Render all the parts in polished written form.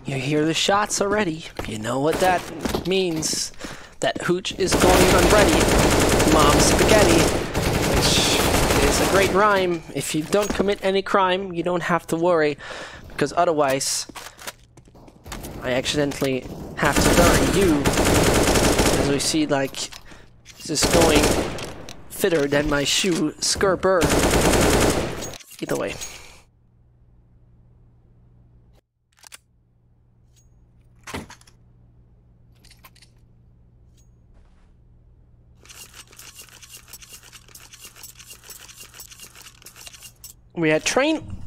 You hear the shots already. You know what that means. That hooch is going on ready. Mom spaghetti, which is a great rhyme. If you don't commit any crime, you don't have to worry, because otherwise, I accidentally have to bury you. As we see, like, this is going fitter than my shoe skirper. Either way. We had train,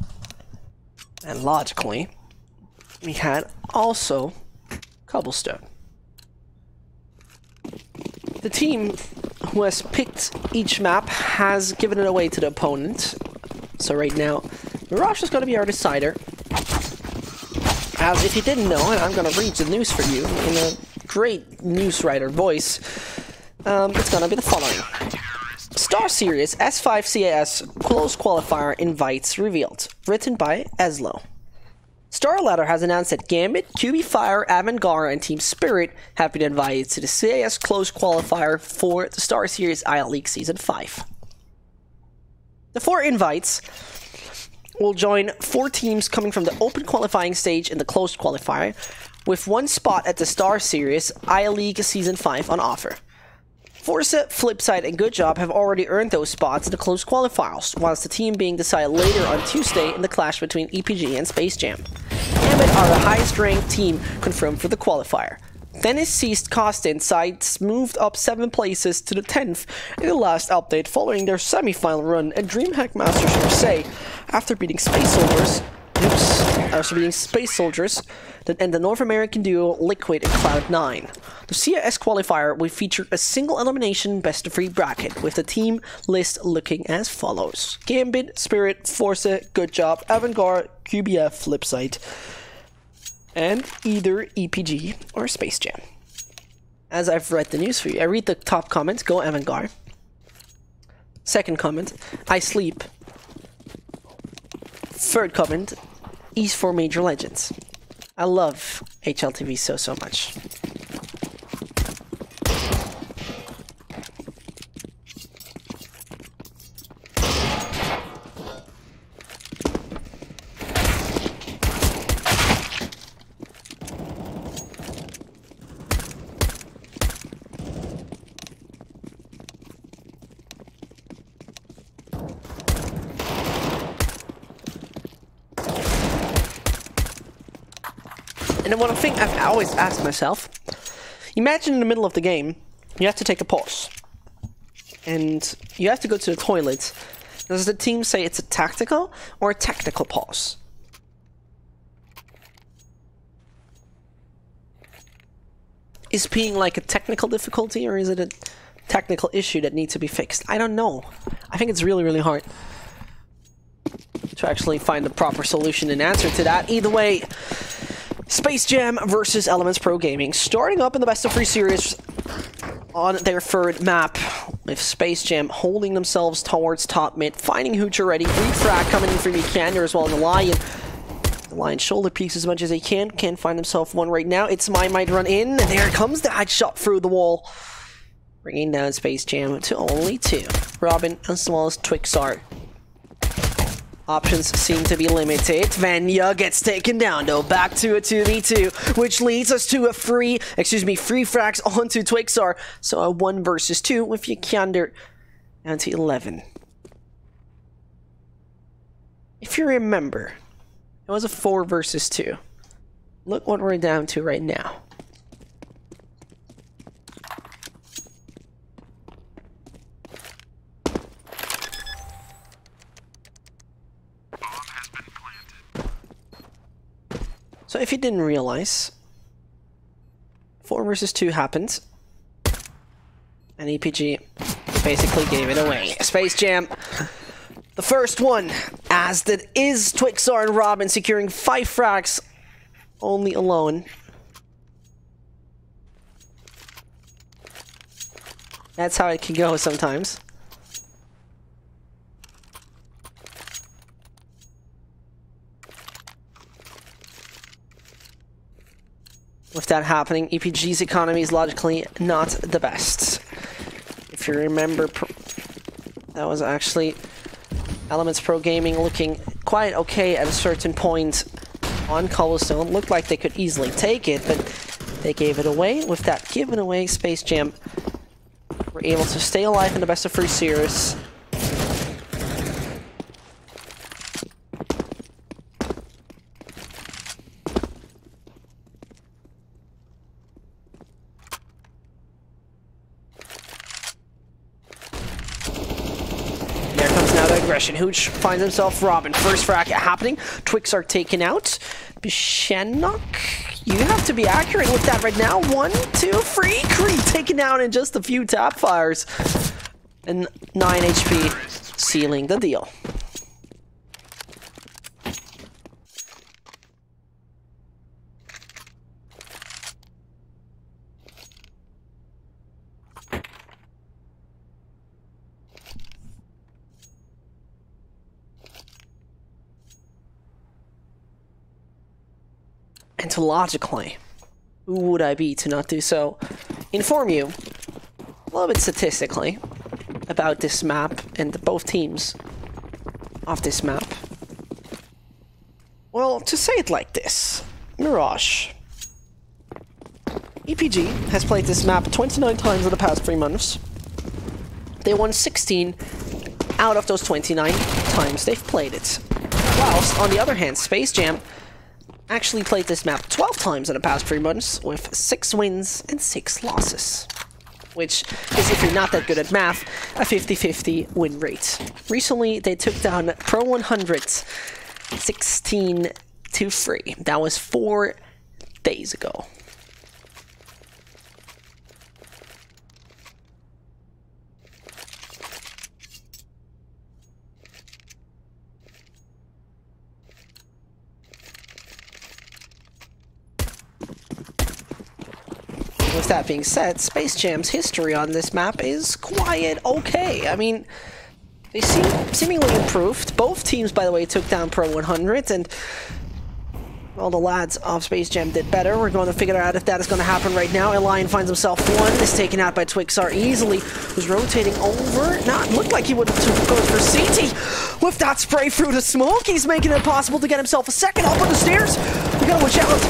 and logically, we had also cobblestone. The team who has picked each map has given it away to the opponent. So right now, Mirage is going to be our decider. As if you didn't know, and I'm going to read the news for you in a great news writer voice, it's going to be the following. StarSeries S5 CIS Qualifier invites revealed. Written by Eslo. StarLadder has announced that Gambit, QB Fire, Avantgarde, and Team Spirit have been invited to the CIS Close Qualifier for the StarSeries iLeague Season 5. The 4 invites will join 4 teams coming from the open qualifying stage in the Closed Qualifier, with 1 spot at the StarSeries iLeague Season 5 on offer. Forza, Flipside, and Good Job have already earned those spots in the close qualifiers, whilst the team being decided later on Tuesday in the clash between EPG and Space Jam. Gambit are the highest ranked team confirmed for the qualifier. Dennis Seized Costin sides moved up 7 places to the 10th in the last update following their semi-final run at DreamHack Masters USA after beating Space Soldiers and the North American duo Liquid and Cloud9. The CIS qualifier will feature a single elimination best-of-3 bracket, with the team list looking as follows: Gambit, Spirit, Forza, Good Job, Avantgarde, QBF, Flipside, and either EPG or Space Jam. As I've read the news for you, I read the top comment, go Avantgarde. Second comment, I sleep. Third comment, E4 Major Legends. I love HLTV so much. And then one thing I've always asked myself, imagine in the middle of the game, you have to take a pause. And you have to go to the toilet. Does the team say it's a tactical or a technical pause? Is peeing like a technical difficulty, or is it a technical issue that needs to be fixed? I don't know. I think it's really hard to actually find the proper solution and answer to that. Either way, Space Jam versus Elements Pro Gaming, starting up in the best-of-3 series on their 3rd map, with Space Jam holding themselves towards top mid, finding Hooch already, Refrag coming in from Vikander as well as the Lion. The Lion shoulder peeks as much as they can't find himself one right now. It's might run in, and there comes the headshot through the wall, bringing down Space Jam to only 2. Robin as well as Twixar. Options seem to be limited. Vanya gets taken down though, back to a 2v2, which leads us to a free frags onto Twixar. So a 1 versus 2 with Vikander down to 11. If you remember, it was a 4 versus 2. Look what we're down to right now. So if you didn't realize, 4 versus 2 happened, and EPG basically gave it away. Space Jam, the first one, as that is Twixar and Robin securing 5 frags only alone. That's how it can go sometimes. With that happening, EPG's economy is logically not the best. If you remember, that was actually Elements Pro Gaming looking quite okay at a certain point on Cobblestone. Looked like they could easily take it, but they gave it away. With that given away, Space Jam were able to stay alive in the best of 3 series. There comes now the aggression. Hooch finds himself Robin. First frag happening. Twix are taken out. Bishanok, you have to be accurate with that right now. 1, 2, 3. Cree taken out in just a few tap fires. And 9 HP sealing the deal. And logically, who would I be to not do so? Inform you a little bit statistically about this map and both teams of this map. Well, to say it like this, Mirage. EPG has played this map 29 times in the past 3 months. They won 16 out of those 29 times they've played it. Whilst, on the other hand, Space Jam actually played this map 12 times in the past 3 months with 6 wins and 6 losses. Which is, if you're not that good at math, a 50-50 win rate. Recently, they took down Pro 100 16-3. That was 4 days ago. With that being said, Space Jam's history on this map is quite okay. I mean, they seem seemingly improved. Both teams, by the way, took down Pro 100, and well, the lads of Space Jam did better. We're going to figure out if that is going to happen right now. Elion finds himself 1, is taken out by Twixar easily. Was rotating over. Not looked like he would have gone for CT. With that spray through the smoke, he's making it possible to get himself a second up on the stairs. We gotta watch out.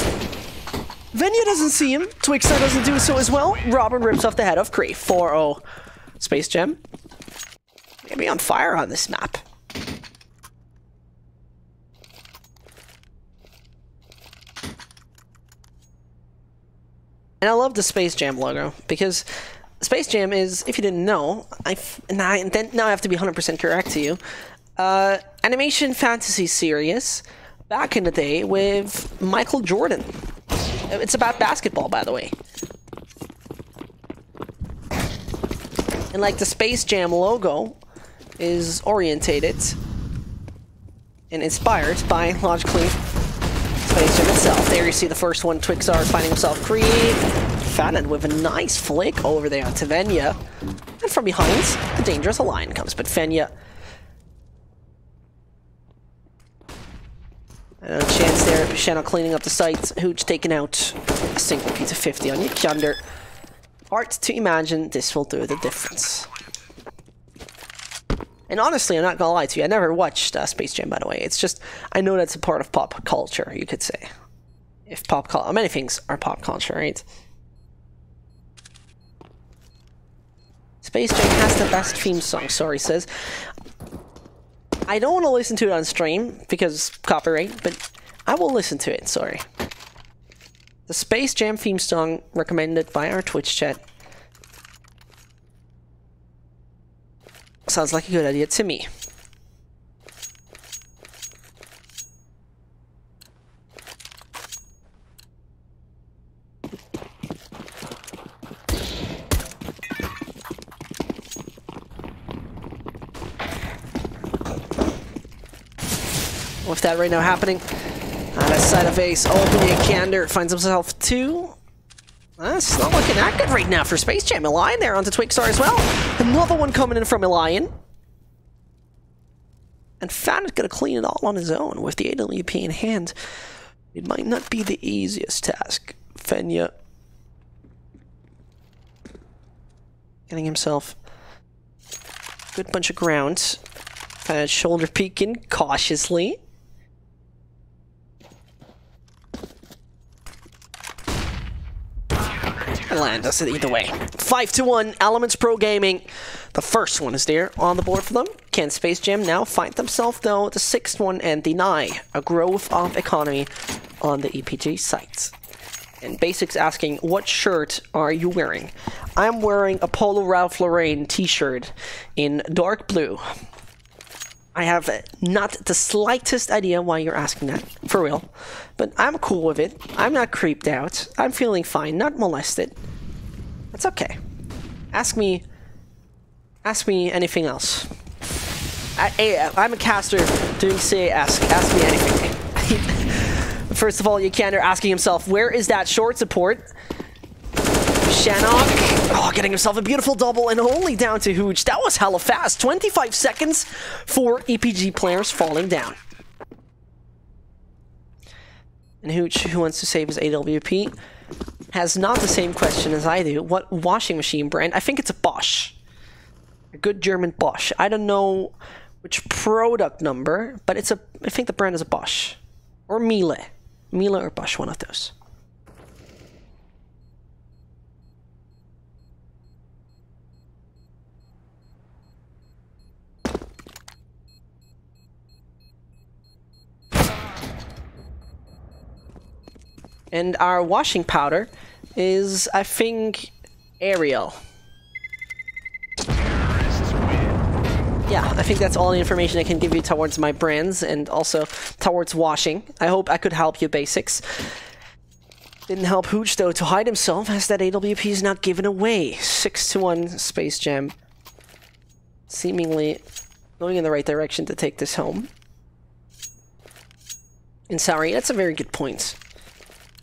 Venya doesn't see him. Twixar doesn't do so as well. Robin rips off the head of Cree. 4-0. Space Jam. Maybe on fire on this map. And I love the Space Jam logo, because Space Jam is, if you didn't know, now I have to be 100% correct to you, animation fantasy series back in the day with Michael Jordan. It's about basketball, by the way. And like the Space Jam logo is orientated and inspired by, logically, Space Jam itself. There you see the first one, Twixar finding himself Cree. Fanon with a nice flick over there to Venya. And from behind, the dangerous Elion comes, but Venya... a chance there, Pishano cleaning up the site. Hooch taking out a single piece of 50 on Yonder. Hard to imagine this will do the difference. And honestly, I'm not gonna lie to you, I never watched Space Jam, by the way. It's just, I know that's a part of pop culture, you could say. If pop culture, many things are pop culture, right? Space Jam has the best theme song, Sorry says. I don't want to listen to it on stream, because copyright, but I will listen to it, sorry. The Space Jam theme song recommended by our Twitch chat. Sounds like a good idea to me. With that right now happening, on the side of Ace, opening a Kander, finds himself 2. That's not looking that good right now for Space Jam. Elion there onto Twixar as well. Another one coming in from Elion. And Fan's gonna clean it all on his own with the AWP in hand. It might not be the easiest task Venya. Getting himself a good bunch of ground. Shoulder peeking cautiously. Land does it either way. 5-1, Elements Pro Gaming. The first one is there on the board for them. Can Space Jam now find themselves, though, the sixth one and deny a growth of economy on the EPG site? And Basics asking, what shirt are you wearing? I'm wearing a Polo Ralph Lauren t-shirt in dark blue. I have not the slightest idea why you're asking that, for real. But I'm cool with it. I'm not creeped out. I'm feeling fine, not molested. That's okay. Ask me anything else. I'm a caster doing CIS. Ask me anything. First of all, Yakander asking himself, where is that short support? Shannon, getting himself a beautiful double and only down to Hooch. That was hella fast. 25 seconds for EPG players falling down. And Hooch, who wants to save his AWP, has not the same question as I do. What washing machine brand? I think it's a Bosch. A good German Bosch. I don't know which product number, but I think the brand is a Bosch. Or Miele. Miele or Bosch, one of those. And our washing powder is, I think, Ariel. Yeah, I think that's all the information I can give you towards my brands and also towards washing. I hope I could help you, Basics. Didn't help Hooch, though, to hide himself, as that AWP is not given away. 6-1 Space Jam. Seemingly going in the right direction to take this home. And sorry, that's a very good point.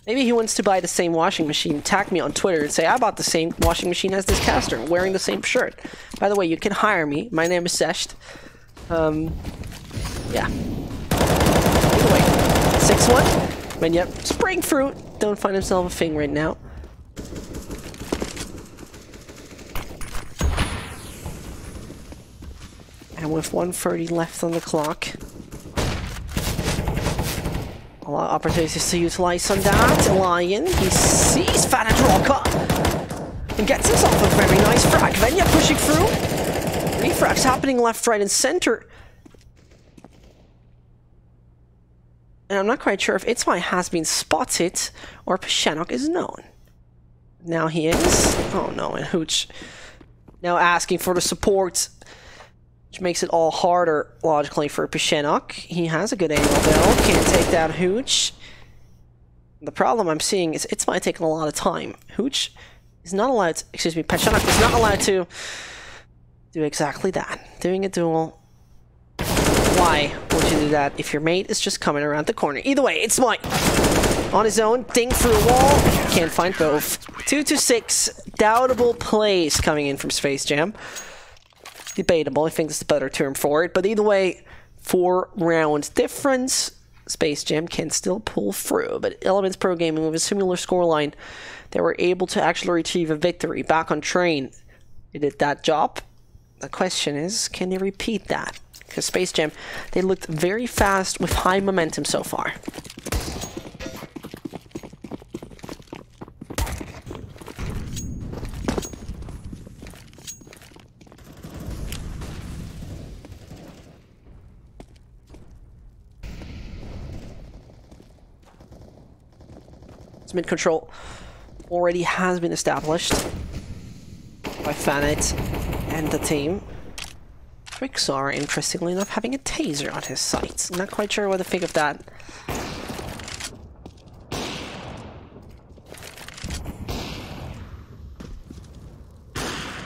Maybe he wants to buy the same washing machine. Tag me on Twitter and say, I bought the same washing machine as this caster, wearing the same shirt. By the way, you can hire me. My name is Sesht. Yeah. Either way, 6-1. And yep, spraying fruit. Don't find himself a thing right now. And with 1:30 left on the clock, a lot of opportunities to utilize on that. Lion, he sees Fanat Rocker and gets himself a very nice frag. Venya pushing through. Refrags happening left, right, and center. And I'm not quite sure if Itzmai has been spotted or Pashanok is known. Now he is. Oh no, and Hooch now asking for the support, which makes it all harder, logically, for Pashanok. He has a good angle, though. Can't take down Hooch. The problem I'm seeing is Itzmai taking a lot of time. Hooch is not allowed to, excuse me, Pashanok is not allowed to do exactly that. Doing a duel. Why would you do that if your mate is just coming around the corner? Either way, Itzmai on his own, ding through a wall. Can't find both. 2-6, doubtable plays coming in from Space Jam. Debatable, I think that's the better term for it. But either way, 4-round difference. Space Jam can still pull through. But Elements Pro Gaming, with a similar scoreline, they were able to actually retrieve a victory. Back on train, they did that job. The question is, can they repeat that? Because Space Jam, they looked very fast with high momentum so far. Mid control already has been established by Fanat and the team. Trixar, interestingly enough, having a taser on his sights. Not quite sure what to think of that.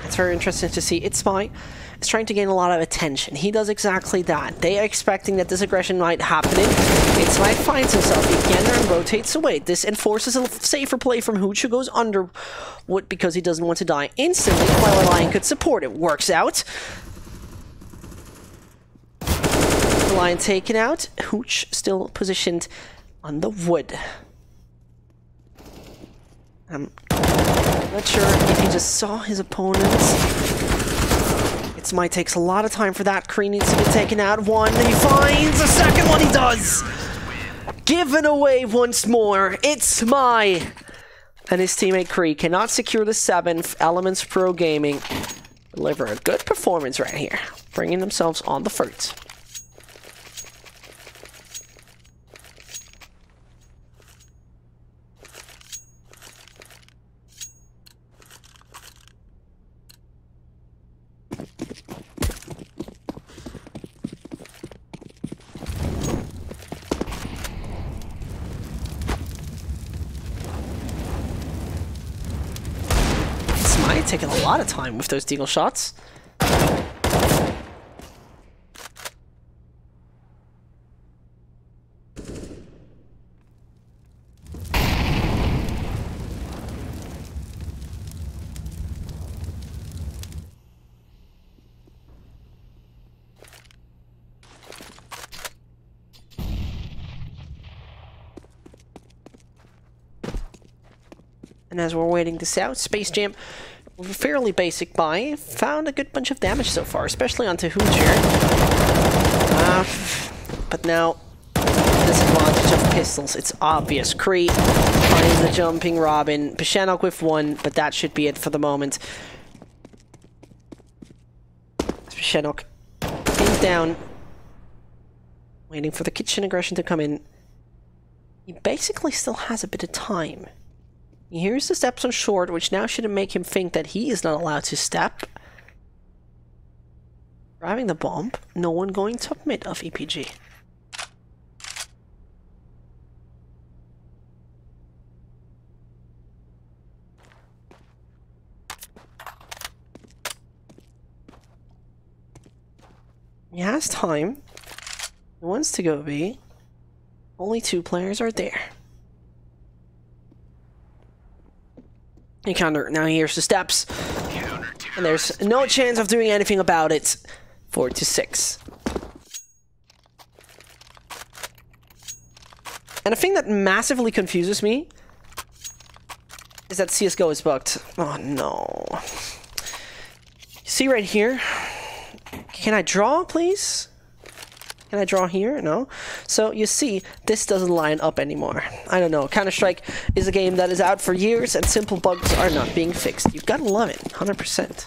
It's very interesting to see. Itzmai is trying to gain a lot of attention. He does exactly that. They are expecting that this aggression might happen. Itzmai finds himself again and rotates away. This enforces a safer play from Hooch, who goes underwood because he doesn't want to die instantly, while Lion could support it. Works out. Lion taken out. Hooch still positioned on the wood. I'm not sure if he just saw his opponents. It might take a lot of time for that. Kree needs to be taken out. One, he finds the second one, he does! Given away once more. It's my... And his teammate Kree cannot secure the 7th. Elements Pro Gaming deliver a good performance right here, bringing themselves on the fruit. Taking a lot of time with those deagle shots. And as we're waiting this out, Space Jam, fairly basic buy, found a good bunch of damage so far, especially onto Hooch here. But now, disadvantage of pistols, it's obvious. Kree finds the jumping Robin, Pishanok with 1, but that should be it for the moment. Pishanok pinned down, waiting for the kitchen aggression to come in. He basically still has a bit of time. He hears the steps on short, which now shouldn't make him think that he is not allowed to step. Driving the bomb, no one going top mid of EPG. He has time. He wants to go B. Only 2 players are there. Counter. Now he hears the steps, and there's no chance of doing anything about it. 4-6. And a thing that massively confuses me is that CSGO is bugged. Oh no. You see right here? Can I draw, please? Can I draw here? No. So you see, this doesn't line up anymore. I don't know. Counter-Strike is a game that is out for years and simple bugs are not being fixed. You've got to love it, 100%.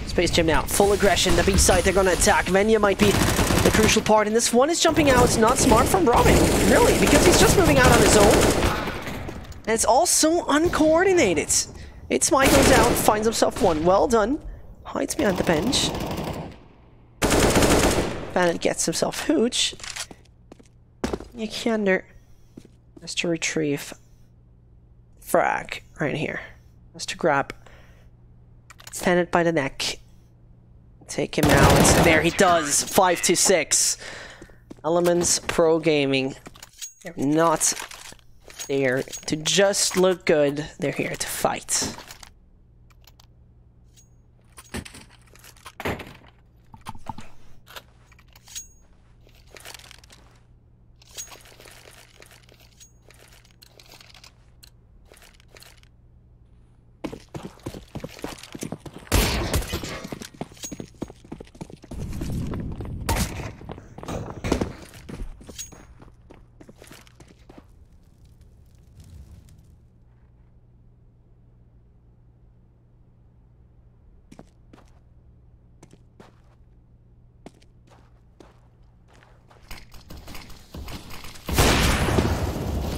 Space Jam now, full aggression, the B side, they're gonna attack. Venya might be the crucial part, and this one is jumping out. It's not smart from Robin, really, because he's just moving out on his own. And it's all so uncoordinated. It's Mike goes out, finds himself 1. Well done. Hides behind the bench. Bandit gets himself Hooch. Yikander has to retrieve frag right here. Has to grab Bandit by the neck. Take him out. There he does. 5-6. Elements Pro Gaming. They're not there to just look good. They're here to fight.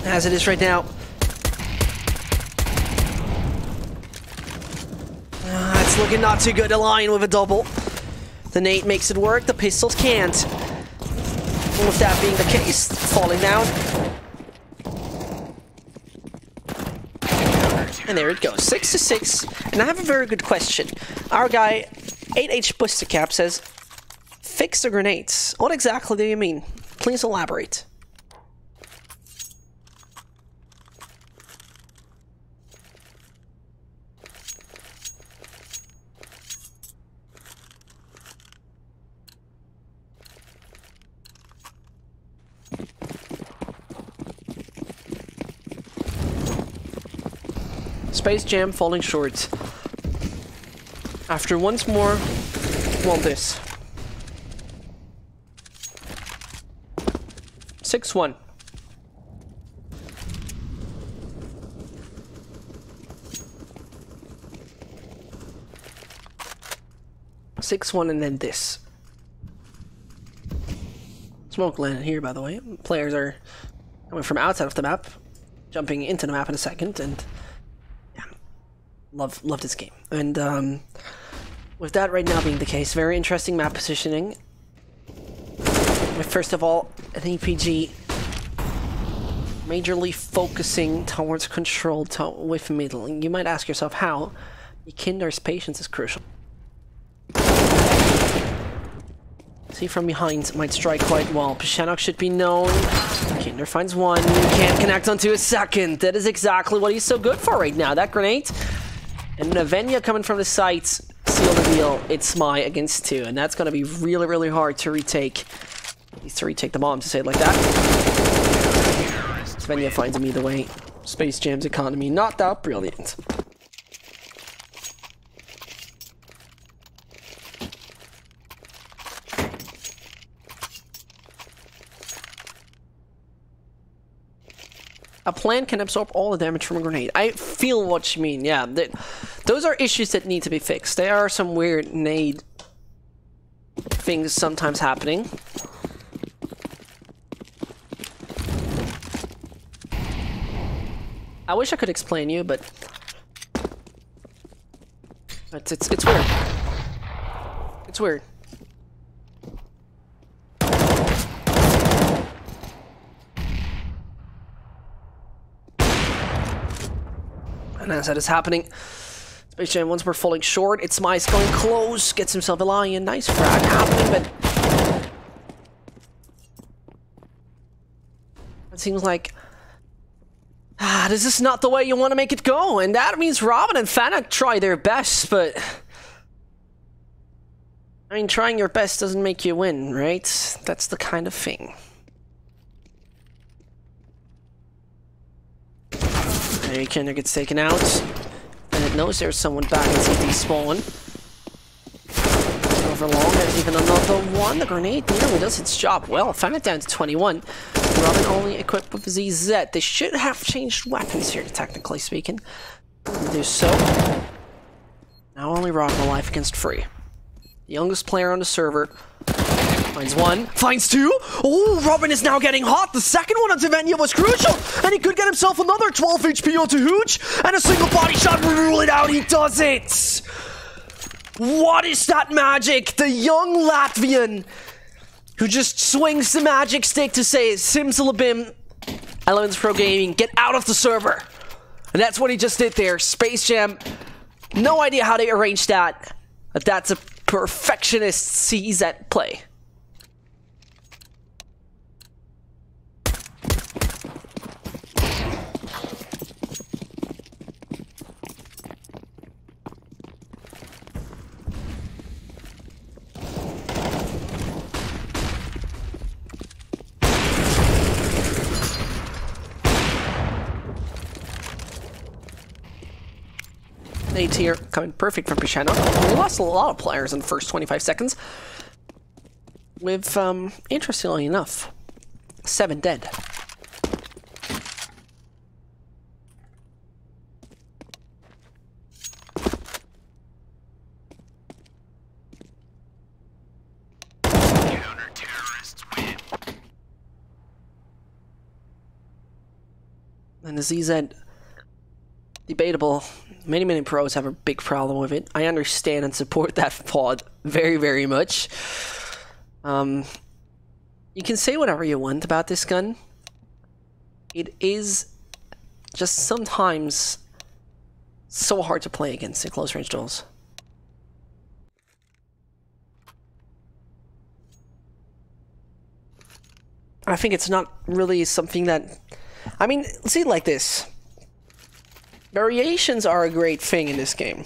As it is right now. It's looking not too good. A line with a double. The nade makes it work. The pistols can't. With that being the case, falling down. And there it goes. 6-6. And I have a very good question. Our guy, 8H Busticap, says, fix the grenades. What exactly do you mean? Please elaborate. Space Jam falling short. After once more, well, this. 6-1. And then this. Smoke landed here, by the way. Players are coming from outside of the map, jumping into the map in a second, and yeah, love this game. And with that right now being the case, very interesting map positioning. First of all, an EPG majorly focusing towards control with middle. You might ask yourself how. Kinder's patience is crucial. See from behind might strike quite well. Pishanok should be known. Kinder finds one. Can't connect onto a second. That is exactly what he's so good for right now. That grenade. And Navenia coming from the sights. Seal the deal. It's my against two. And that's going to be really, really hard to retake. At least to retake the bomb, to say it like that. Navenia finds him either way. Space Jam's economy not that brilliant. A plan can absorb all the damage from a grenade. I feel what you mean, yeah. Those are issues that need to be fixed. There are some weird nade things sometimes happening. I wish I could explain you, but it's weird. It's weird. And as that is happening, Space Jam once more falling short. It's Mice going close, gets himself a lion. Nice frag happening, but it seems like this is not the way you want to make it go. And that means Robin and Fnatic try their best, but I mean, trying your best doesn't make you win, right? That's the kind of thing. There, Kinder gets taken out, and it knows there's someone back in CT spawn. Over long, there's even another one. The grenade nearly does its job well. Fnatic down to 21. Robin only equipped with ZZ. They should have changed weapons here, technically speaking. Do so. Now only Robin alive against Free. The youngest player on the server. Finds one, finds two. Oh, Robin is now getting hot. The second one onto Venya was crucial, and he could get himself another 12 HP onto Hooch, and a single body shot will rule it out. He does it. What is that magic? The young Latvian who just swings the magic stick to say, Simsalabim, Elements Pro Gaming, get out of the server. And that's what he just did there. Space Jam, no idea how they arranged that, but that's a perfectionist CZ play. Nades here, coming perfect from Pishanok. We lost a lot of players in the first 25 seconds. With, interestingly enough, 7 dead. And the ZZ, debatable. Many pros have a big problem with it. I understand and support that pod very, very much. You can say whatever you want about this gun. It is just sometimes so hard to play against in close range duels. I think it's not really something that... I mean, see it like this. Variations are a great thing in this game.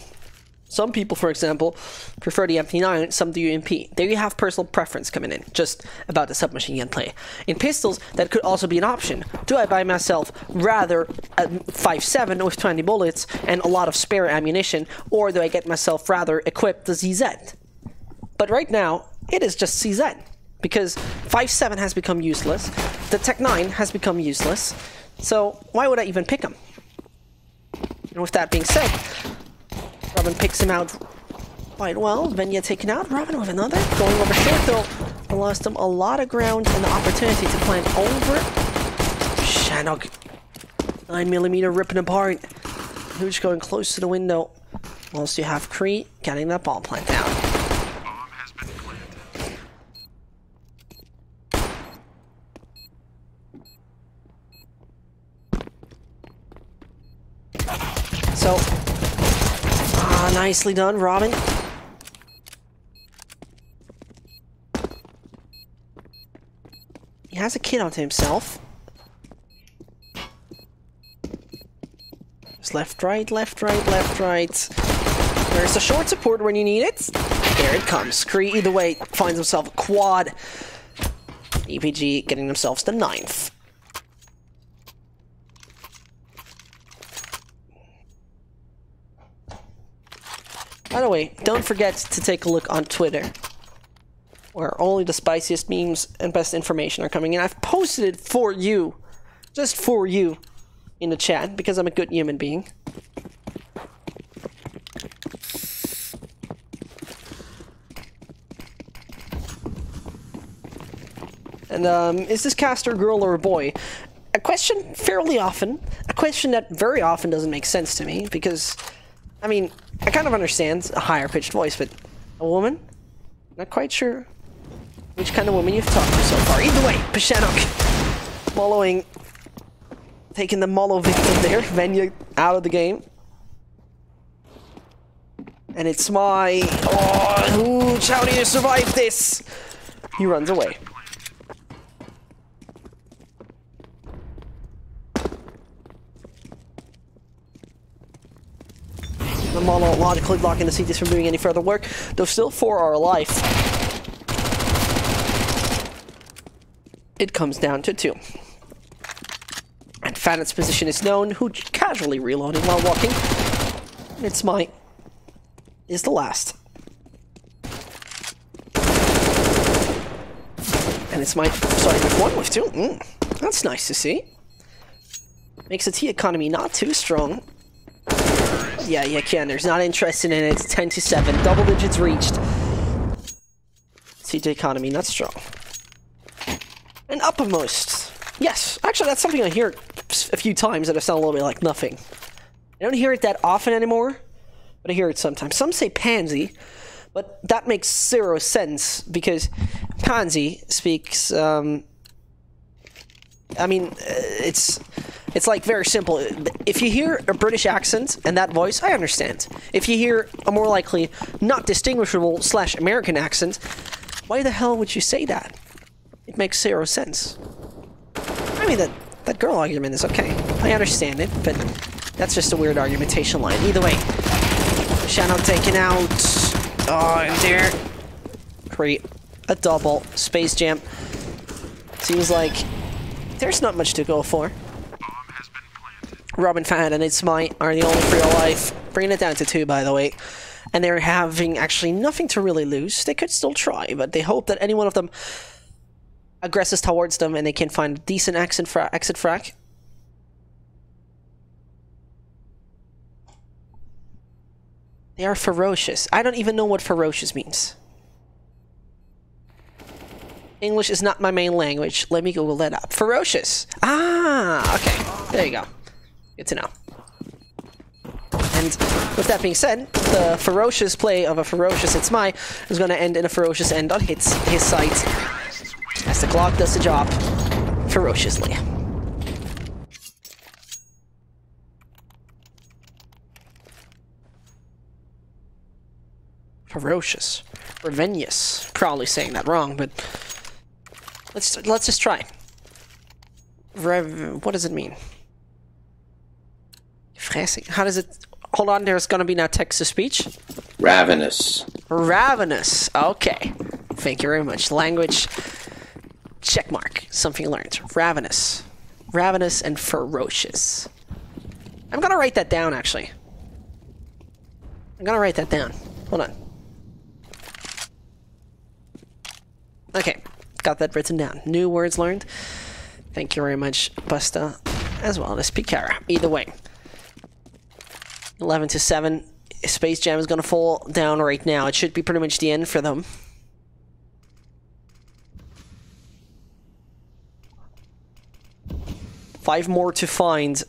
Some people, for example, prefer the MT9, some the UMP. There you have personal preference coming in, just about the submachine gun play. In pistols, that could also be an option. Do I buy myself rather a 5.7 with 20 bullets and a lot of spare ammunition, or do I get myself rather equipped the ZZ? But right now, it is just CZ, because 5.7 has become useless, the Tech 9 has become useless, so why would I even pick him? And with that being said, Robin picks him out quite well. Venya taken out. Robin with another. Going over short though. I lost him a lot of ground and the opportunity to plant over. Shannock. 9mm ripping apart. Hooch going close to the window. Whilst you have Cree getting that ball plant down. Bomb has been planted. So, nicely done, Robin. He has a kid onto himself. Just left, right, left, right, left, right. There's the short support when you need it. There it comes. Cree, either way, finds himself a quad. EPG getting themselves the 9th. By the way, don't forget to take a look on Twitter, where only the spiciest memes and best information are coming in. I've posted it for you, just for you, in the chat, because I'm a good human being. And, is this caster a girl or a boy? A question fairly often, a question that very often doesn't make sense to me, because, I mean, I kind of understand a higher pitched voice, but a woman? Not quite sure which kind of woman you've talked to so far. Either way, Pashanok following, taking the Molo victim there. Venya out of the game. And it's my... Oh, Hooch, how do you survive this? He runs away. The Molo logically blocking the CTs from doing any further work, though still 4 are alive. It comes down to 2. And Fanet's position is known, who casually reloading while walking. It's my... is the last. And it's my... sorry, with 1, with 2. That's nice to see. Makes the T economy not too strong. Yeah, Kenner's not interested in it. It's 10-7. Double digits reached. CJ economy, not strong. And uppermost. Yes, actually that's something I hear a few times that I sound a little bit like nothing. I don't hear it that often anymore, but I hear it sometimes. Some say pansy, but that makes 0 sense because pansy speaks, I mean, it's like very simple. If you hear a British accent and that voice, I understand. If you hear a more likely not distinguishable / American accent, why the hell would you say that? It makes 0 sense. I mean, that girl argument is okay. I understand it, but that's just a weird argumentation line. Either way, Shannon taken out. Oh, and there. Create a double. Space Jam. Seems like there's not much to go for. Robin Fan and It's My are the only 3 alive. Bringing it down to 2, by the way. And they're having actually nothing to really lose. They could still try, but they hope that any one of them aggresses towards them and they can find a decent exit frac. They are ferocious. I don't even know what ferocious means. English is not my main language. Let me Google that up. Ferocious. Ah, okay. There you go. Good to know. And with that being said, the ferocious play of a ferocious It's My is going to end in a ferocious end on his side, as the clock does the job ferociously. Ferocious. Revenous. Probably saying that wrong, but let's just try. What does it mean? How does it... Hold on, there's gonna be now text-to-speech. Ravenous. Ravenous. Okay. Thank you very much. Language. Check mark. Something learned. Ravenous. Ravenous and ferocious. I'm gonna write that down, actually. I'm gonna write that down. Hold on. Okay. Got that written down. New words learned. Thank you very much, Busta, as well as Picara. Either way. 11-7. Space Jam is gonna fall down right now. It should be pretty much the end for them. Five more to find.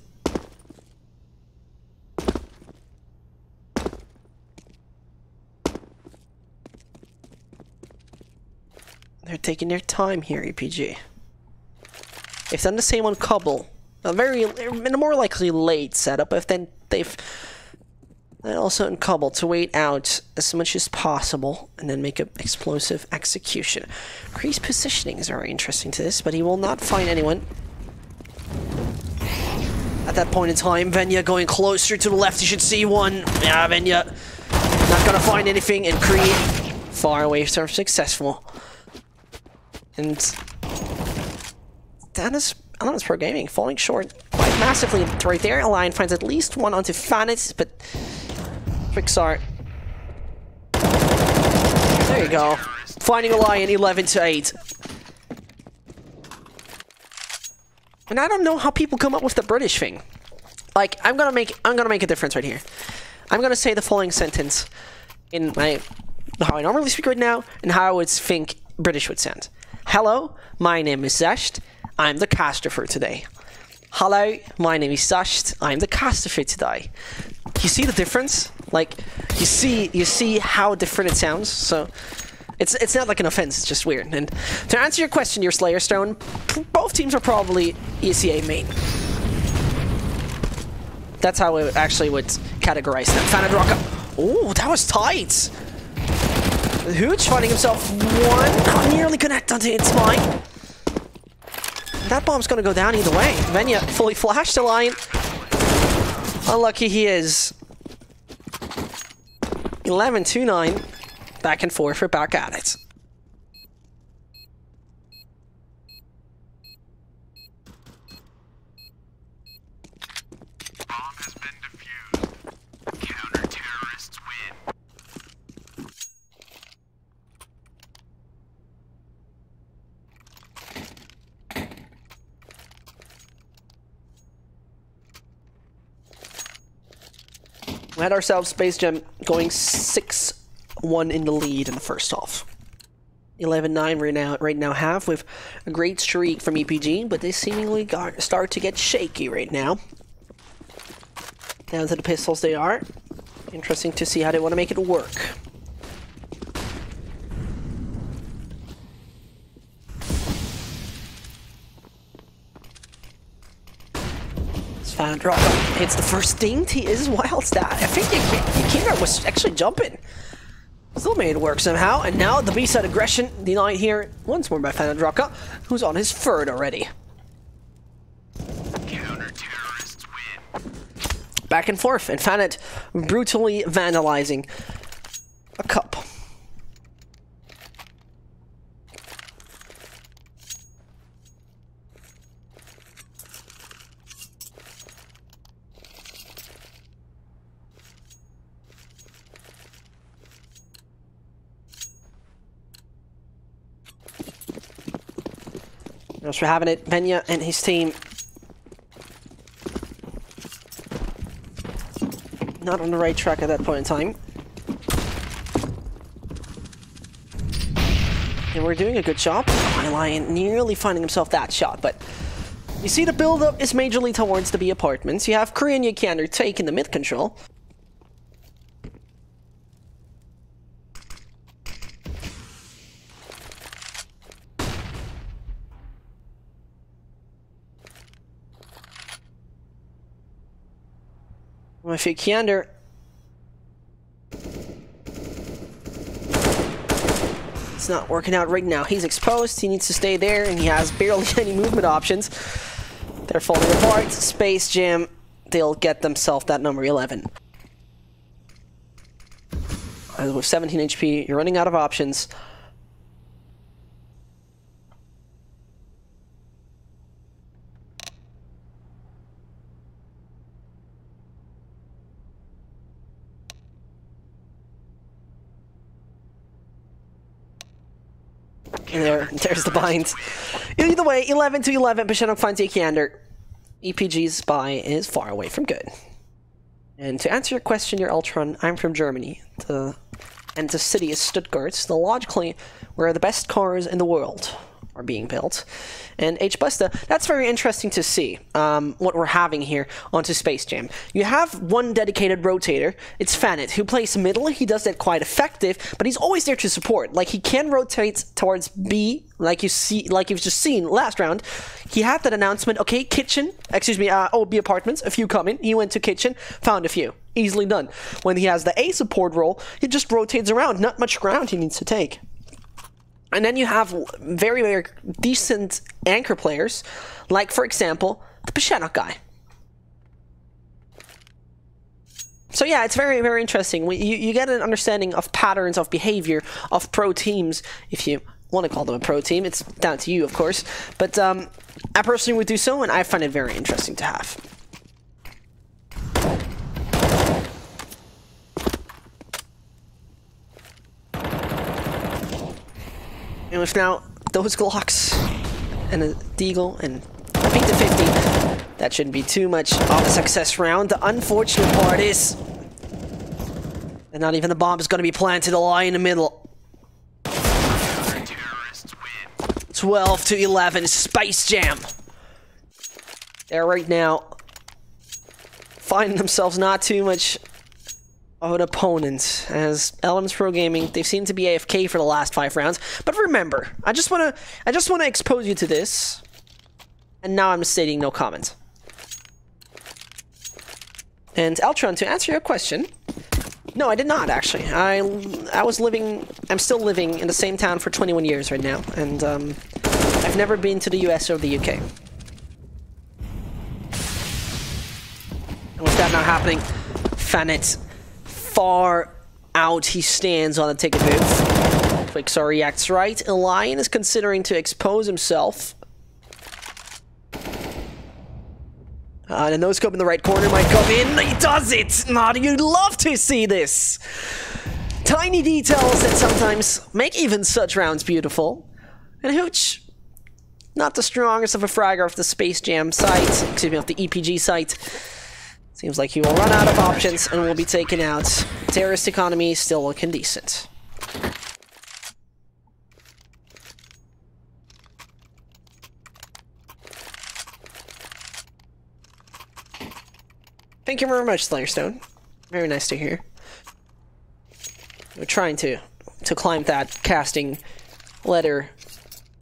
They're taking their time here, EPG. If done the same on Cobble, a more likely late setup. If then they've also in Cobble to wait out as much as possible and then make an explosive execution. Kree's positioning is very interesting to this, but he will not find anyone. At that point in time, Venya going closer to the left. You should see one. Yeah, Venya not gonna find anything, and Kree far away from successful. And that is Anonymous Pro Gaming falling short quite massively right there. Lion finds at least one onto Fanit, but Pixar. There you go. Finding a Lion 11-8. And I don't know how people come up with the British thing. Like, I'm gonna make a difference right here. I'm gonna say the following sentence in how I normally speak right now and how I would think British would sound. Hello, my name is Zesht. I'm the caster for today. Hello, my name is Zesht. I'm the caster for today. You see the difference? Like, you see how different it sounds. So, it's not like an offense. It's just weird. And to answer your question, your Slayer Stone, both teams are probably ECA main. That's how I actually would categorize them. Fanadraka. Oh, that was tight. Hooch finding himself one. Nearly connect onto its spine. That bomb's gonna go down either way. Venya fully flashed the line. Unlucky he is. 11-9. Back and forth, we're back at it. Bomb has been defused. Counter-terrorists win. We had ourselves Space Jam going 6-1 in the lead in the first half. 11-9 right now have with a great streak from EPG, but they seemingly start to get shaky right now. Down to the pistols they are. Interesting to see how they want to make it work. Drop hits the first dainty is wild stat. I think Yakina was actually jumping. Still made it work somehow, and now the B-side aggression denied here once more by Fanadraka, who's on his third already. Counter-terrorists win. Back and forth, and Fanat brutally vandalizing a cup. Just for having it, Venya and his team not on the right track at that point in time. And we're doing a good job. My Lion nearly finding himself that shot, but you see the build-up is majorly towards the B apartments. You have Kree and Yikander taking the mid control. If Yikander it's not working out right now. He's exposed, he needs to stay there, and he has barely any movement options. They're falling apart. Space Jam, they'll get themselves that number 11. With 17 HP, you're running out of options. There's the bind. Either way, 11 to 11, Pashenok finds Yakander. EPG's buy is far away from good. And to answer your question, your Ultron, I'm from Germany. And the city is Stuttgart, the logically where the best cars in the world are being built. And H-Busta, that's very interesting to see, what we're having here onto Space Jam. You have one dedicated rotator, it's Fanit, who plays middle. He does that quite effective, but he's always there to support. Like, he can rotate towards B, like you've just seen last round. He had that announcement, okay, kitchen, excuse me, OB apartments, a few coming. He went to kitchen, found a few. Easily done. When he has the A support role, he just rotates around, not much ground he needs to take. And then you have very, very decent anchor players, like, for example, the Pashenok guy. So yeah, it's very, very interesting. You get an understanding of patterns of behavior of pro teams, if you want to call them a pro team. It's down to you, of course. But I personally would do so, and I find it very interesting to have. And with now those Glocks and a Deagle and a beat to 50, that shouldn't be too much of a success round. The unfortunate part is that not even the bomb is going to be planted a lie in the middle. 12 to 11, Space Jam. They're right now finding themselves not too much of an opponent, as Elements Pro Gaming, they seem to be AFK for the last 5 rounds. But remember, I just wanna expose you to this, and now I'm stating no comment. And Eltron, to answer your question, no, I did not actually. I'm still living in the same town for 21 years right now, and I've never been to the US or the UK. And with that not happening, Fanit. Far out he stands on the ticket booth. Quixar reacts right. Lion is considering to expose himself. The no-scope in the right corner might come in. He does it! You'd love to see this! Tiny details that sometimes make even such rounds beautiful. And Hooch, not the strongest of a fragger of the Space Jam site, excuse me, of the EPG site. Seems like he will run out of options and will be taken out. Terrorist economy still looking decent. Thank you very much, Slayerstone. Very nice to hear. We're trying to climb that casting ladder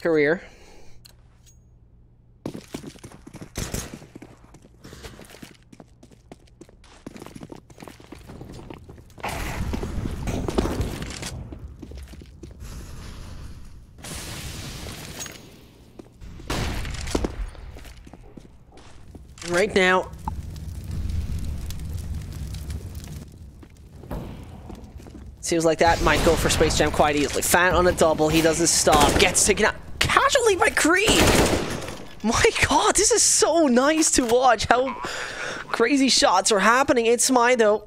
career. Right now, seems like that might go for Space Jam quite easily. Fan on a double, he doesn't stop, gets taken out casually by Creed. My god, this is so nice to watch how crazy shots are happening. It's my though.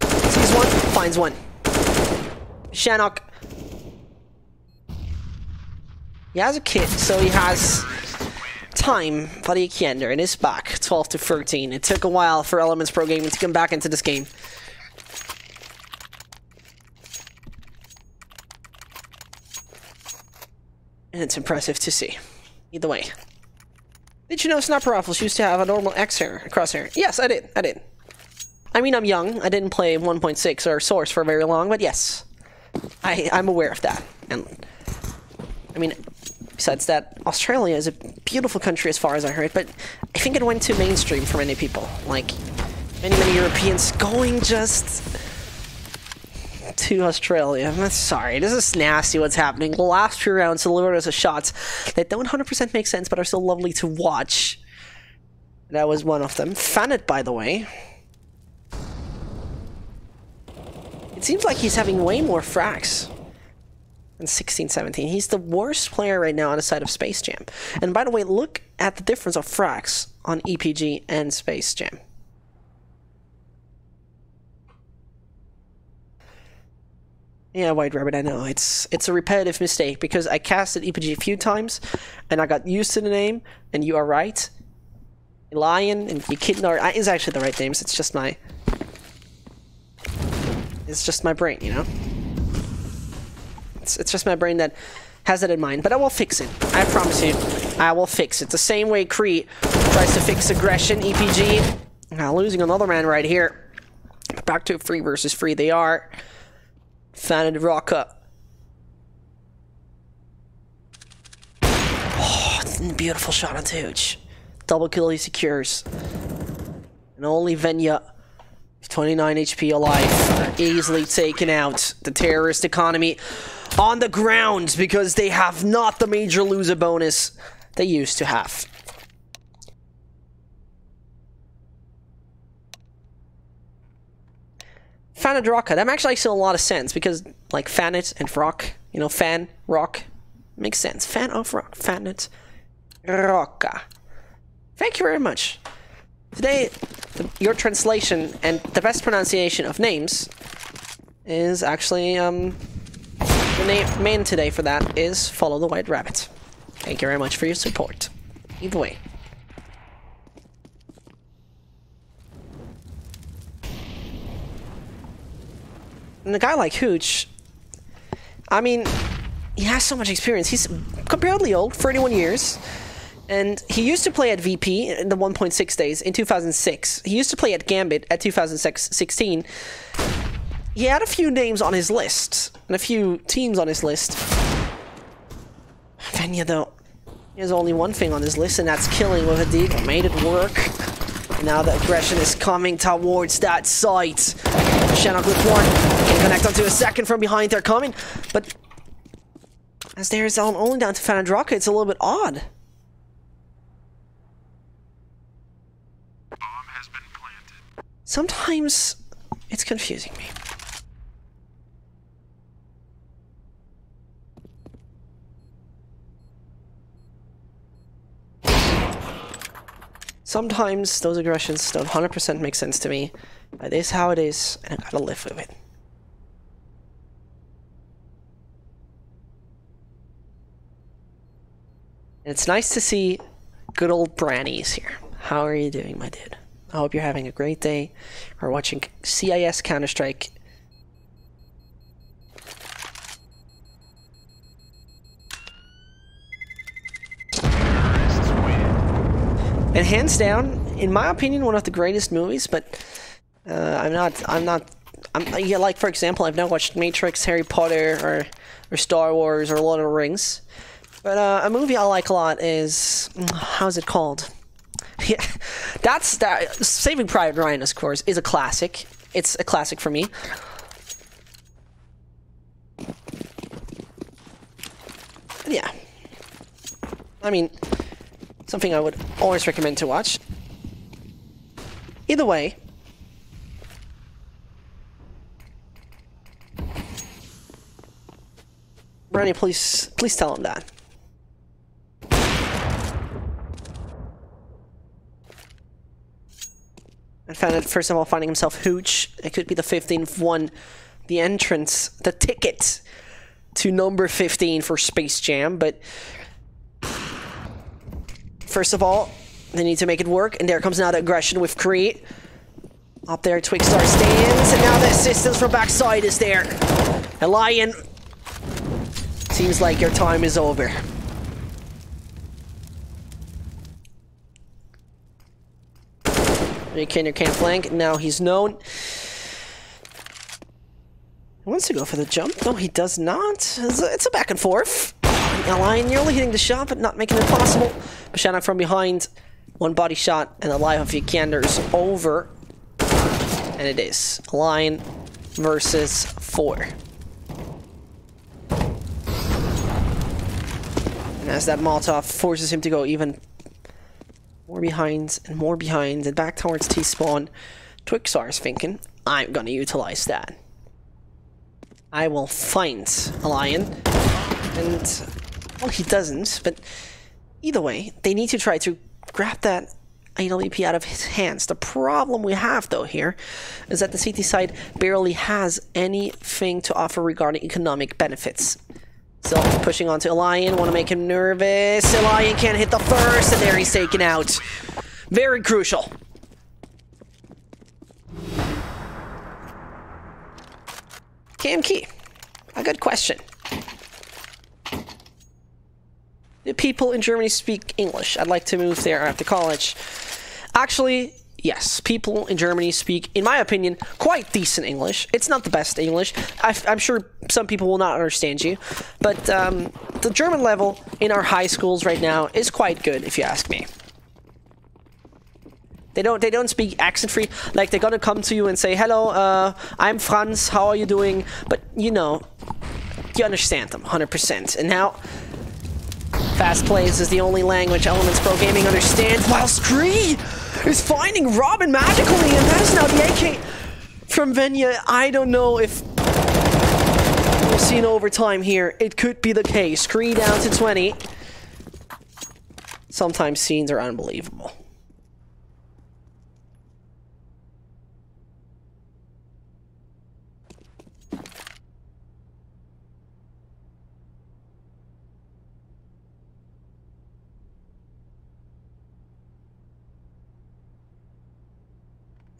Sees one, finds one. Shannock. He has a kit, so he has time for the Kender, and is back 12 to 13. It took a while for Elements Pro Gaming to come back into this game. And it's impressive to see. Either way. Did you know Sniper Rifles used to have a normal crosshair? Yes, I did. I mean, I'm young. I didn't play 1.6 or Source for very long, but yes. I'm aware of that. And I mean, besides that, Australia is a beautiful country as far as I heard, but I think it went to mainstream for many people. Like, many Europeans going just to Australia. I'm sorry, this is nasty what's happening. The last few rounds delivered us a shots that don't 100% make sense, but are still lovely to watch. That was one of them. Fanit, by the way. It seems like he's having way more frags than 16-17. He's the worst player right now on the side of Space Jam. And by the way, look at the difference of frags on EPG and Space Jam. Yeah, White Rabbit, I know. It's a repetitive mistake because I casted EPG a few times and I got used to the name, and you are right. Lion and Echidna is actually the right names. It's just my brain, you know? It's just my brain that has that in mind. But I will fix it. I promise you. I will fix it. The same way Cree tries to fix aggression, EPG. Now losing another man right here. Back to 3 versus 3 they are. Fan of rock up. Oh, beautiful shot on Tooch. Double kill he secures. And only Venya, 29 HP alive, are easily taken out. The terrorist economy on the ground because they have not the major loser bonus they used to have. Faned Rocka, that actually makes a lot of sense because, like, Fanet and Rock, you know, Fan, Rock, makes sense. Fan of Rock, Fanet, Rocka. Thank you very much. Today, your translation and the best pronunciation of names is actually, the main today for that is Follow the White Rabbit. Thank you very much for your support. Either way. And a guy like Hooch, I mean, he has so much experience. He's comparatively old, 31 years. And he used to play at VP in the 1.6 days in 2006. He used to play at Gambit at 2016. He had a few names on his list, and a few teams on his list. Venya, though, he has only one thing on his list, and that's killing with a deagle. Made it work. And now the aggression is coming towards that site. Shannock with one. Can connect onto a second from behind. They're coming. But as there is only down to Faned Rocka, it's a little bit odd. Sometimes it's confusing me. Sometimes those aggressions don't 100% make sense to me. But it is how it is, and I gotta live with it. And it's nice to see good old Brannies here. How are you doing, my dude? I hope you're having a great day. We're watching CIS Counter-Strike. And hands down, in my opinion, one of the greatest movies, but yeah, like, for example, I've not watched Matrix, Harry Potter, or Star Wars, or Lord of the Rings. But a movie I like a lot is, how's it called? Yeah, that's Saving Private Ryan, of course, is a classic. It's a classic for me. Yeah. I mean, something I would always recommend to watch. Either way. Brandy, please tell him that. And found it, first of all, finding himself Hooch. It could be the 15th one. The entrance, the ticket to number 15 for Space Jam. But first of all, they need to make it work. And there comes now the aggression with Cree. Up there, Twigstar stands. And now the assistance from backside is there. And Lion, seems like your time is over. Kenner can't flank. Now he's known. He wants to go for the jump. No, he does not. It's a back and forth. Lion nearly hitting the shot, but not making it possible. Bashana from behind. One body shot, and the life of Vikander is over. And it is Lion versus 4. And as that Molotov forces him to go even more behind and back towards T-spawn, Twigstar is thinking, I'm gonna utilize that. I will find a lion. And, well, he doesn't, but either way, they need to try to grab that AWP out of his hands. The problem we have, though, here is that the CT side barely has anything to offer regarding economic benefits. So, pushing onto Elian, want to make him nervous. Elian can't hit the first, and there he's taken out. Very crucial. KMK, a good question. Do people in Germany speak English? I'd like to move there after college. Actually, yes. People in Germany speak, in my opinion, quite decent English. It's not the best English. I'm sure some people will not understand you. But the German level in our high schools right now is quite good, if you ask me. They don't speak accent-free. Like, they're gonna come to you and say, hello, I'm Franz, how are you doing? But, you know, you understand them, 100%. And now, fast plays is the only language Elements Pro Gaming understands, while Scree is finding Robin magically, and that is now the AK from Venya. I don't know if we'll see an overtime here. It could be the case. Scree down to 20. Sometimes scenes are unbelievable.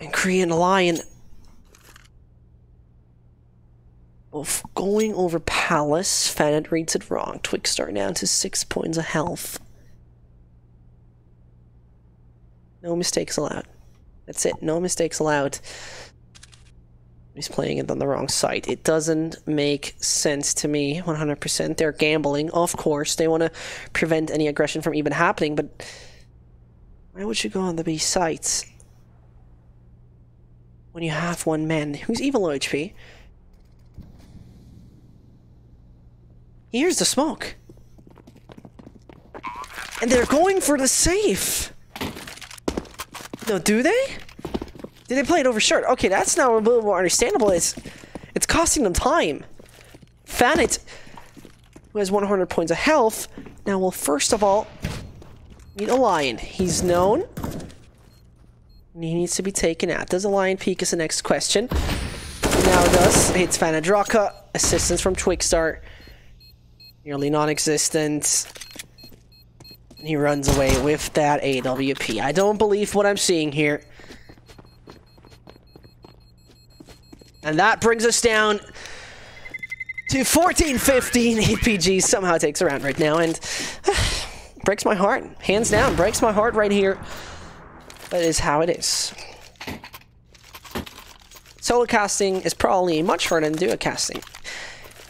And Korean Lion going over Palace. Fanet reads it wrong. Twixstar down to 6 points of health. No mistakes allowed. That's it. No mistakes allowed. He's playing it on the wrong side. It doesn't make sense to me, 100%. They're gambling, of course. They want to prevent any aggression from even happening, but why would you go on the B sites when you have one man who's even low HP? Here's the smoke. And they're going for the safe. No, do they? Did they play it over short? Okay, that's now a little more understandable. It's costing them time. Fanet, who has 100 points of health, now will first of all need a lion. He's known. And he needs to be taken out. Does a lion peek is the next question. Now it does. Hits Vanadraka. Assistance from Twixstar. Nearly non-existent. And he runs away with that AWP. I don't believe what I'm seeing here. And that brings us down to 14-15. EPG somehow takes a round right now. And breaks my heart. Hands down. Breaks my heart right here. That is how it is. Solo casting is probably much harder than duo casting.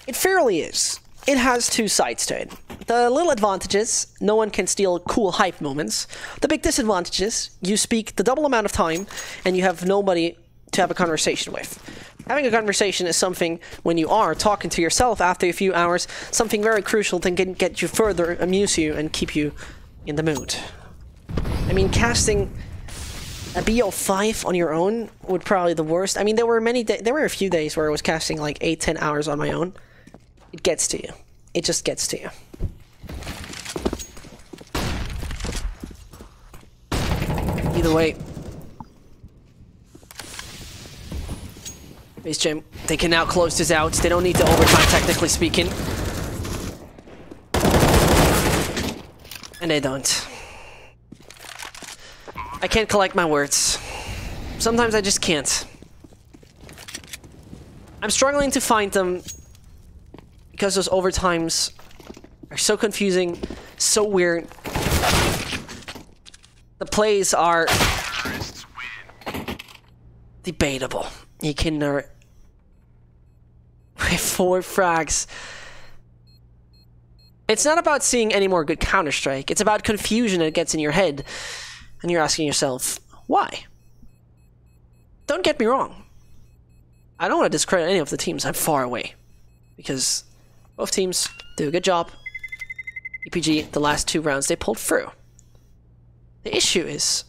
It fairly is. It has two sides to it. The little advantages, no one can steal cool hype moments. The big disadvantages, you speak the double amount of time and you have nobody to have a conversation with. Having a conversation is something, when you are talking to yourself after a few hours, something very crucial that can get you further, amuse you, and keep you in the mood. I mean, casting a BO5 on your own would probably be the worst. I mean, there were a few days where I was casting like 8-10 hours on my own. It gets to you. It just gets to you. Either way. Base Gym, they can now close this out. They don't need to overtime, technically speaking. And they don't. I can't collect my words. Sometimes I just can't. I'm struggling to find them because those overtimes are so confusing, so weird. The plays are debatable. You can with 4 frags. It's not about seeing any more good Counter-Strike. It's about confusion that gets in your head. And you're asking yourself, why? Don't get me wrong. I don't want to discredit any of the teams. I'm far away. Because both teams do a good job. EPG, the last 2 rounds, they pulled through. The issue is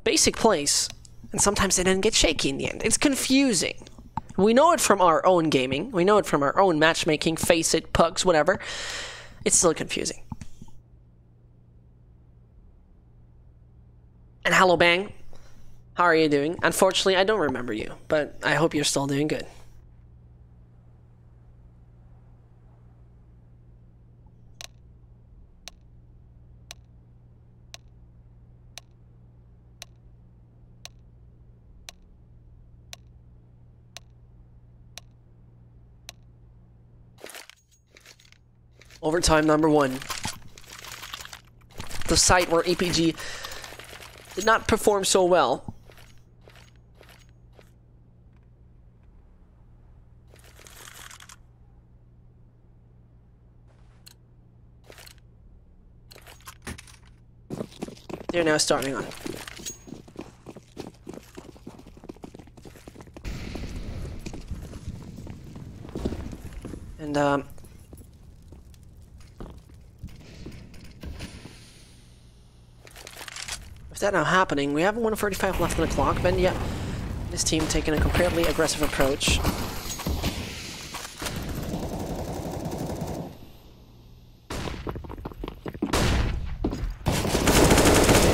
basic plays, and sometimes they then get shaky in the end. It's confusing. We know it from our own gaming. We know it from our own matchmaking, face it, pugs, whatever. It's still confusing. And hello, Bang. How are you doing? Unfortunately, I don't remember you, but I hope you're still doing good. Overtime number 1. The site where EPG did not perform so well. They're now starting on. And with that now happening, we have 1:45 left on the clock, but yeah, this team taking a completely aggressive approach.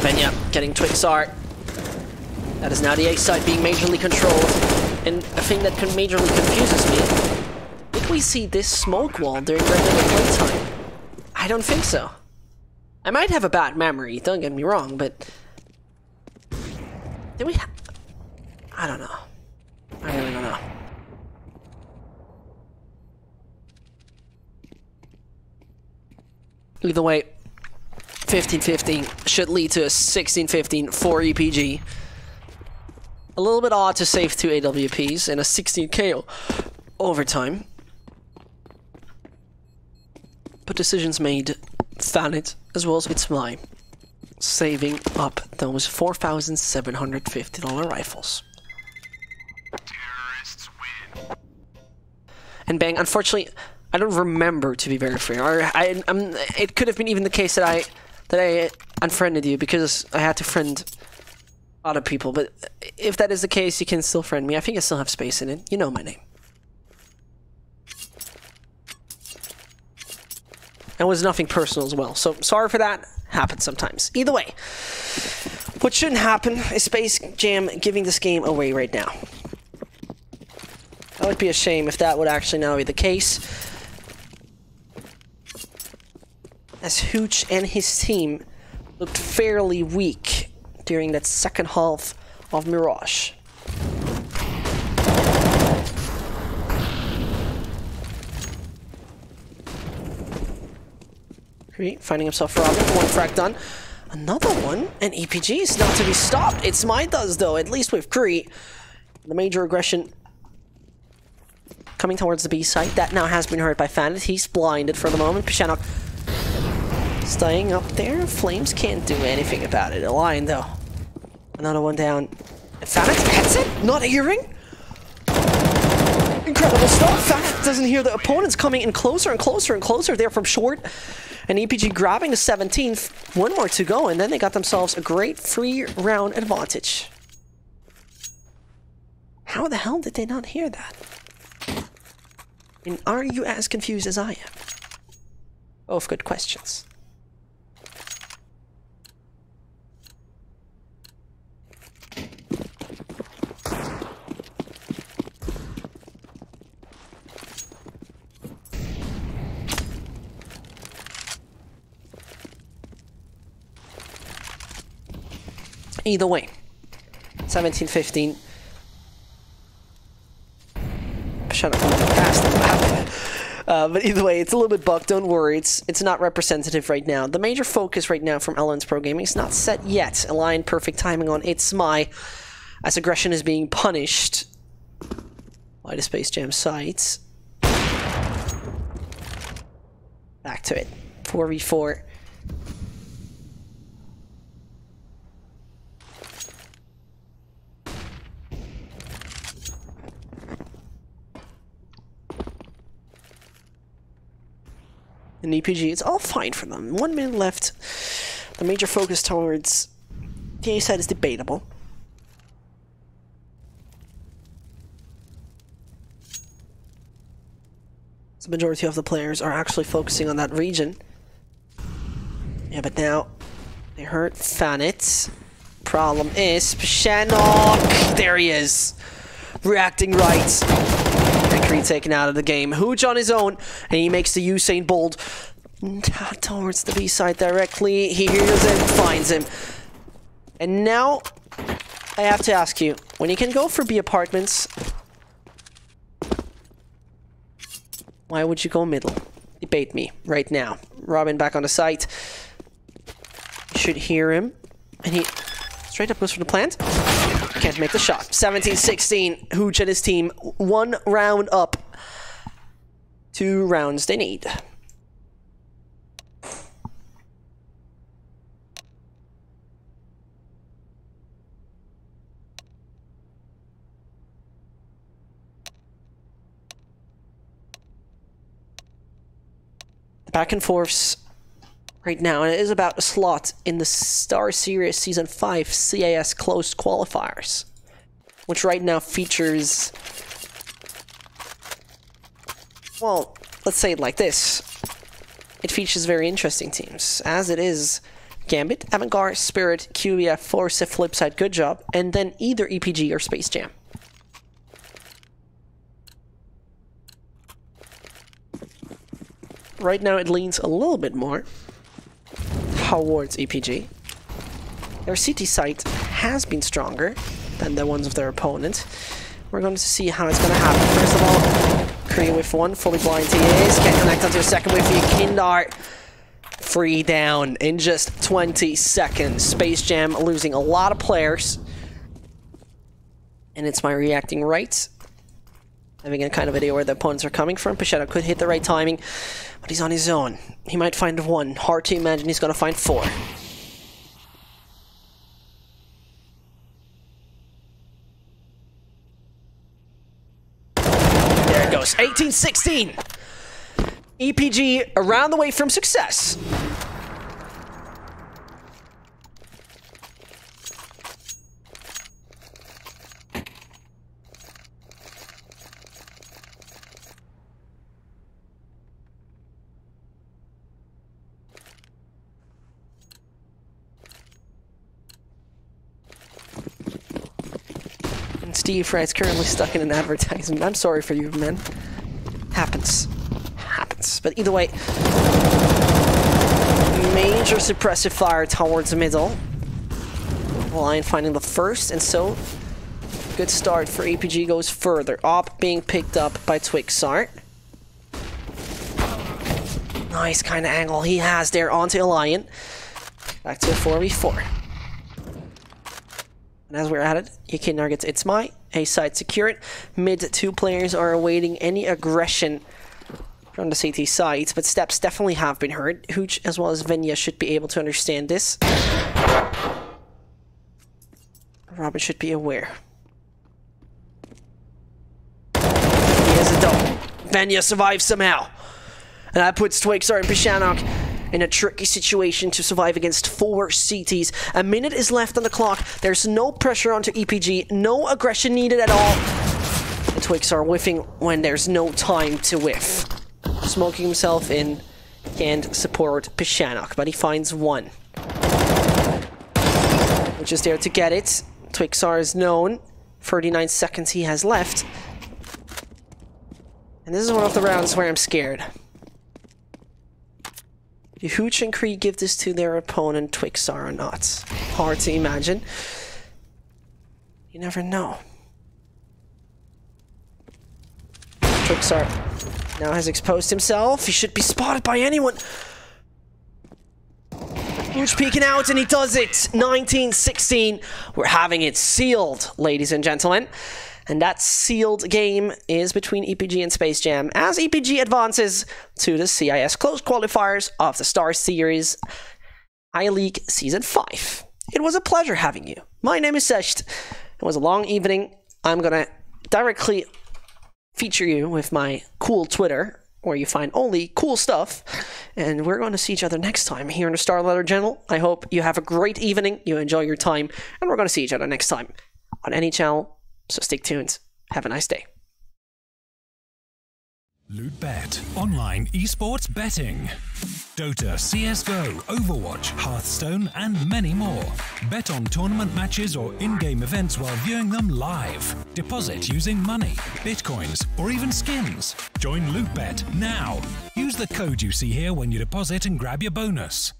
Benya getting Twix art. That is now the A side being majorly controlled. And a thing that majorly confuses me, did we see this smoke wall during regular playtime? I don't think so. I might have a bad memory, don't get me wrong, but did we I don't know. I really don't know. Either way, 15-15 should lead to a 16-15 for EPG. A little bit odd to save 2 AWPs and a 16 KO overtime. But decisions made, valid, as well as it's my saving up those $4,750 rifles. Terrorists win. And Bang, unfortunately, I don't remember, to be very fair. It could have been even the case that I unfriended you because I had to friend other people. But if that is the case, you can still friend me. I think I still have space in it. You know my name. It was nothing personal as well. So sorry for that. Happens sometimes. Either way, what shouldn't happen is Space Jam giving this game away right now. That would be a shame if that would actually now be the case. As Hooch and his team looked fairly weak during that second half of Mirage. Finding himself robbing. 1 frag done. Another one. And EPG is not to be stopped. It's Midas though, at least with Cree. The major aggression coming towards the B site. That now has been hurt by Fanit. He's blinded for the moment. Pishanok staying up there. Flames can't do anything about it. A line though. Another one down. And Fanit hits it? Not hearing? Incredible stuff. Fanit doesn't hear the opponents coming in closer and closer and closer there from short. And EPG grabbing the 17th. 1 more to go, and then they got themselves a great 3-round advantage. How the hell did they not hear that? And are you as confused as I am? Both good questions. Either way, 17-15. Shut up, past the map. But either way, it's a little bit bugged. Don't worry, it's not representative right now. The major focus right now from Ellen's Pro Gaming is not set yet. Aligned perfect timing on It's My, as aggression is being punished by the Space Jam sites. Back to it. 4v4. And EPG, it's all fine for them. 1 minute left. The major focus towards the A side is debatable. The majority of the players are actually focusing on that region. Yeah, but now they hurt Fanit. Problem is, Pashanok! There he is! Reacting right. And Creed taken out of the game. Hooch on his own, and he makes the Usain Bolt towards the B side directly. He hears him, finds him. And now, I have to ask you, when you can go for B apartments, why would you go middle? Debate me right now. Robin back on the site. You should hear him. And he straight up goes for the plant. Can't make the shot. 17-16. Hooch and his team. 1 round up. 2 rounds they need. Back and forths right now, and it is about a slot in the StarSeries Season 5 CIS Closed Qualifiers, which right now features, well, let's say it like this. It features very interesting teams, as it is Gambit, Avantgarde, Spirit, QBF, Force, Flipside, Good Job, and then either EPG or Space Jam. Right now it leans a little bit more towards EPG. Their CT site has been stronger than the ones of their opponent. We're going to see how it's going to happen. First of all, Kree with 1, fully blind he is. Can't connect onto a second with you. Kindar, free down in just 20 seconds. Space Jam losing a lot of players. And it's my reacting right. Having a kind of idea where the opponents are coming from. Pachetta could hit the right timing, but he's on his own. He might find 1. Hard to imagine he's going to find 4. There it goes. 18-16. EPG around the way from success. Steve Fry's currently stuck in an advertisement. I'm sorry for you, man. Happens. Happens. But either way, major suppressive fire towards the middle. Lion finding the first, and so good start for EPG goes further. Op being picked up by Twixart. Nice kind of angle he has there onto Alliant. Back to a 4v4. And as we're at it, Yukindar gets It's My, A side secured. Mid 2 players are awaiting any aggression from the CT side, but steps definitely have been heard. Hooch as well as Venya should be able to understand this. Robin should be aware. He has a double. Venya survives somehow. And that puts Twixart and Pashanok in a tricky situation to survive against 4 CTs. A minute is left on the clock. There's no pressure onto EPG. No aggression needed at all. The Twixart whiffing when there's no time to whiff. Smoking himself in. Can't support Pashanok, but he finds 1. Which is there to get it. Twixart is known. 39 seconds he has left. And this is one of the rounds where I'm scared. Do Hooch and Kree give this to their opponent, Twixart, or not? Hard to imagine. You never know. Twixart now has exposed himself. He should be spotted by anyone. Hooch peeking out, and he does it. 19-16. We're having it sealed, ladies and gentlemen. And that sealed game is between EPG and Space Jam as EPG advances to the CIS Closed Qualifiers of the StarSeries I-League Season 5. It was a pleasure having you. My name is Secht. It was a long evening. I'm going to directly feature you with my cool Twitter, where you find only cool stuff. And we're going to see each other next time here on the Starletter channel. I hope you have a great evening, you enjoy your time, and we're going to see each other next time on any channel. So stick tuned. Have a nice day. LootBet, online esports betting. Dota, CSGO, Overwatch, Hearthstone, and many more. Bet on tournament matches or in-game events while viewing them live. Deposit using money, bitcoins, or even skins. Join LootBet now. Use the code you see here when you deposit and grab your bonus.